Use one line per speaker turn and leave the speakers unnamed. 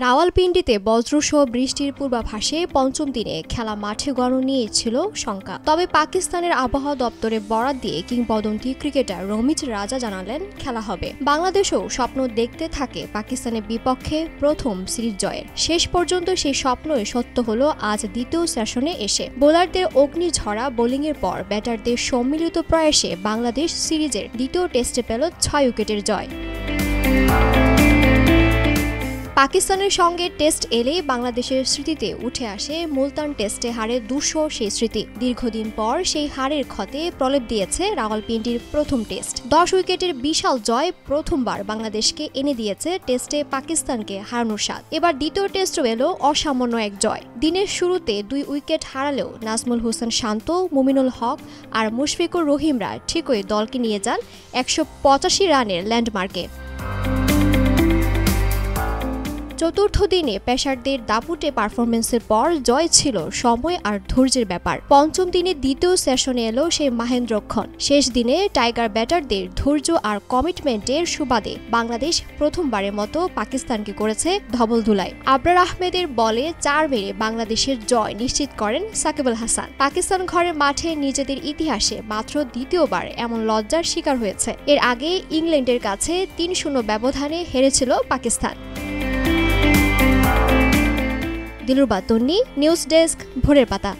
রাওয়ালপিন্ডিতে বজ্রসহ বৃষ্টির পূর্বাভাসে পঞ্চম দিনে খেলা মাঠে গড়ানো নিয়ে ছিল শঙ্কা। তবে পাকিস্তানের আবহাওয়া দপ্তরে বরাত দিয়ে কিংবদন্তি ক্রিকেটার রমিজ রাজা জানালেন খেলা হবে। বাংলাদেশও স্বপ্ন দেখতে থাকে পাকিস্তানের বিপক্ষে প্রথম সিরিজ জয়ের। শেষ পর্যন্ত সেই স্বপ্নই সত্য হলো আজ দ্বিতীয় সেশনে এসে। বোলারদের অগ্নিঝরা বোলিংয়ের পর ব্যাটারদের সম্মিলিত প্রয়াসে বাংলাদেশ সিরিজের দ্বিতীয় টেস্টে পেল 6 উইকেটের জয়। পাকিস্তানের সঙ্গে টেস্ট এলেই বাংলাদেশের স্মৃতিতে উঠে আসে মুলতান টেস্টে হারের দুঃসহ সেই স্মৃতি। দীর্ঘদিন পর সেই হারের ক্ষতে প্রলেপ দিয়েছে রাওয়ালপিন্ডির প্রথম টেস্ট। 10 উইকেটের বিশাল জয় প্রথমবার বাংলাদেশকে এনে দিয়েছে টেস্টে পাকিস্তানকে হারানোর স্বাদ। এবার দ্বিতীয় টেস্টও এলো অসামান্য এক জয়। দিনের শুরুতে 2 উইকেট হারালেও নাজমুল হোসেন শান্ত, মুমিনুল হক আর মুশফিকুর রহিমরা ঠিকই দলকে নিয়ে যান 185 রানের ল্যান্ডমার্কে। চতুর্থ দিনে পেসারদের দাপুটে পারফরমেন্সের পর জয় ছিল সময় আর ধৈর্যের ব্যাপার। পঞ্চম দিনে দ্বিতীয় সেশনে এলো সেই মাহেন্দ্রক্ষণ। শেষ দিনে টাইগার ব্যাটারদের ধৈর্য আর কমিটমেন্টের সুবাদে বাংলাদেশ প্রথমবারের মতো পাকিস্তানকে করেছে ধবলধুলায়। আবরার আহমেদের বলে 4 মেরে বাংলাদেশের জয় নিশ্চিত করেন সাকিব আল হাসান। পাকিস্তান ঘরের মাঠে নিজেদের ইতিহাসে মাত্র দ্বিতীয়বার এমন লজ্জার শিকার হয়েছে। এর আগে ইংল্যান্ডের কাছে 3-0 ব্যবধানে হেরেছিল পাকিস্তান। দিলরুবা তন্নি, নিউজ ডেস্ক, ভোরের পাতা।